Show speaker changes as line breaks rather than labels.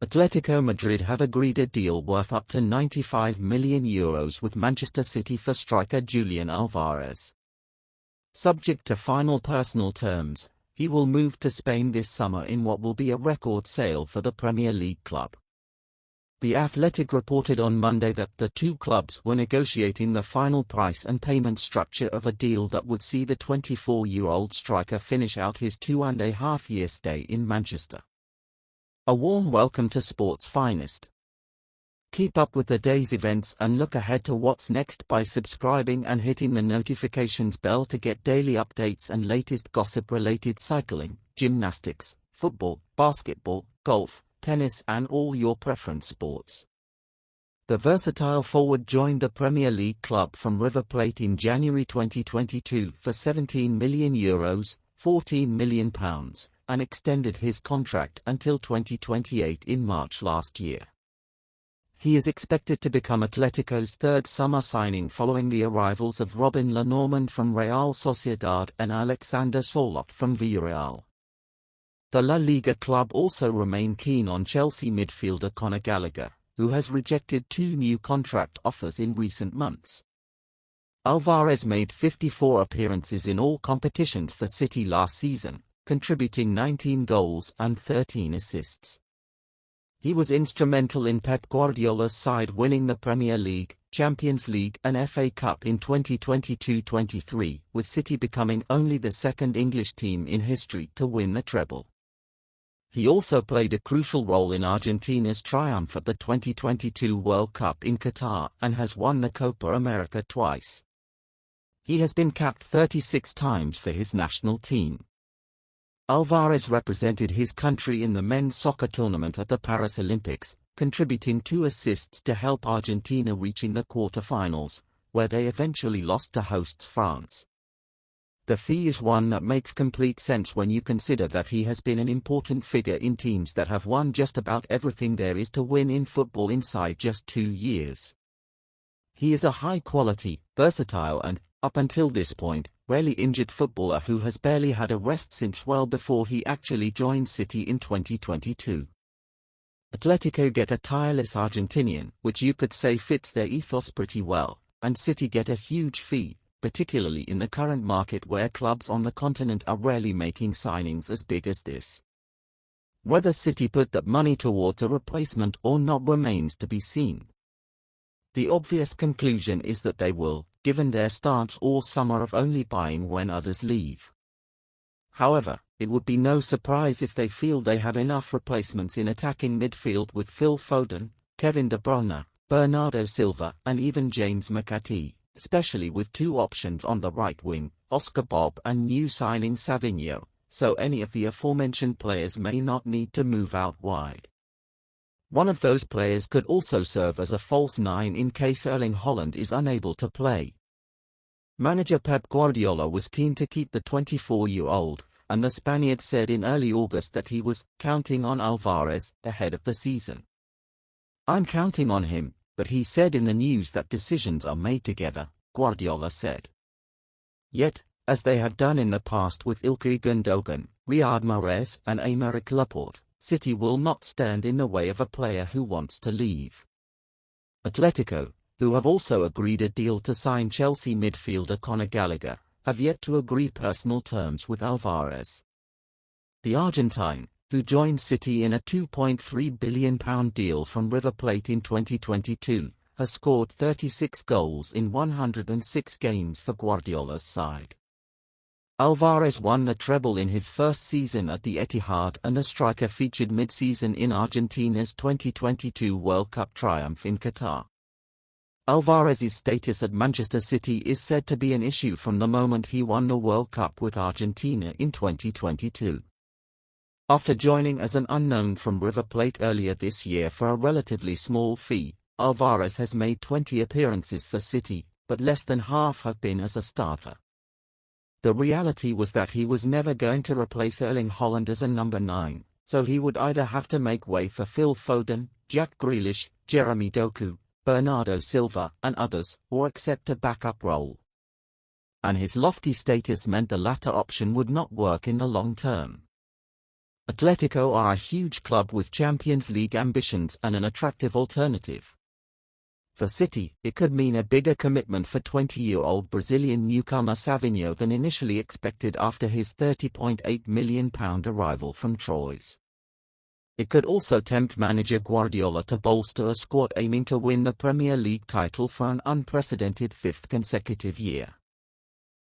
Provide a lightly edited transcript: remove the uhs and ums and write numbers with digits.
Atletico Madrid have agreed a deal worth up to €95 million with Manchester City for striker Julian Alvarez. Subject to final personal terms, he will move to Spain this summer in what will be a record sale for the Premier League club. The Athletic reported on Monday that the two clubs were negotiating the final price and payment structure of a deal that would see the 24-year-old striker finish out his 2.5-year stay in Manchester. A warm welcome to sport's finest. Keep up with the day's events and look ahead to what's next by subscribing and hitting the notifications bell to get daily updates and latest gossip related cycling, gymnastics, football, basketball, golf, tennis and all your preference sports. The versatile forward joined the Premier League club from River Plate in January 2022 for €17 million, £14 million, and extended his contract until 2028 in March last year. He is expected to become Atletico's third summer signing following the arrivals of Robin Lenormand from Real Sociedad and Alexander Sorloth from Villarreal. The La Liga club also remain keen on Chelsea midfielder Conor Gallagher, who has rejected 2 new contract offers in recent months. Alvarez made 54 appearances in all competitions for City last season, contributing 19 goals and 13 assists. He was instrumental in Pep Guardiola's side winning the Premier League, Champions League and FA Cup in 2022-23, with City becoming only the second English team in history to win the treble. He also played a crucial role in Argentina's triumph at the 2022 World Cup in Qatar and has won the Copa America twice. He has been capped 36 times for his national team. Alvarez represented his country in the men's soccer tournament at the Paris Olympics, contributing 2 assists to help Argentina reaching the quarter-finals, where they eventually lost to hosts France. The fee is one that makes complete sense when you consider that he has been an important figure in teams that have won just about everything there is to win in football inside just 2 years. He is a high-quality, versatile and, up until this point, rarely injured footballer who has barely had a rest since well before he actually joined City in 2022. Atletico get a tireless Argentinian, which you could say fits their ethos pretty well, and City get a huge fee, particularly in the current market where clubs on the continent are rarely making signings as big as this. Whether City put that money towards a replacement or not remains to be seen. The obvious conclusion is that they will, given their stance all summer of only buying when others leave. However, it would be no surprise if they feel they have enough replacements in attacking midfield with Phil Foden, Kevin De Bruyne, Bernardo Silva and even James McAtee, especially with 2 options on the right wing, Oscar Bob and new signing Savinho, so any of the aforementioned players may not need to move out wide. One of those players could also serve as a false 9 in case Erling Haaland is unable to play. Manager Pep Guardiola was keen to keep the 24-year-old, and the Spaniard said in early August that he was counting on Alvarez ahead of the season. "I'm counting on him, but he said in the news that decisions are made together," Guardiola said. Yet, as they have done in the past with Ilkay Gundogan, Riyad Mahrez and Aymeric Laporte, City will not stand in the way of a player who wants to leave. Atletico, who have also agreed a deal to sign Chelsea midfielder Conor Gallagher, have yet to agree personal terms with Alvarez. The Argentine, who joined City in a £2.3 billion deal from River Plate in 2022, has scored 36 goals in 106 games for Guardiola's side. Alvarez won the treble in his first season at the Etihad, and the striker featured mid-season in Argentina's 2022 World Cup triumph in Qatar. Alvarez's status at Manchester City is said to be an issue from the moment he won the World Cup with Argentina in 2022. After joining as an unknown from River Plate earlier this year for a relatively small fee, Alvarez has made 20 appearances for City, but less than half have been as a starter. The reality was that he was never going to replace Erling Haaland as a number 9, so he would either have to make way for Phil Foden, Jack Grealish, Jeremy Doku, Bernardo Silva and others, or accept a backup role. And his lofty status meant the latter option would not work in the long term. Atletico are a huge club with Champions League ambitions and an attractive alternative. For City, it could mean a bigger commitment for 20-year-old Brazilian newcomer Savinho than initially expected after his £30.8 million arrival from Troyes. It could also tempt manager Guardiola to bolster a squad aiming to win the Premier League title for an unprecedented fifth consecutive year.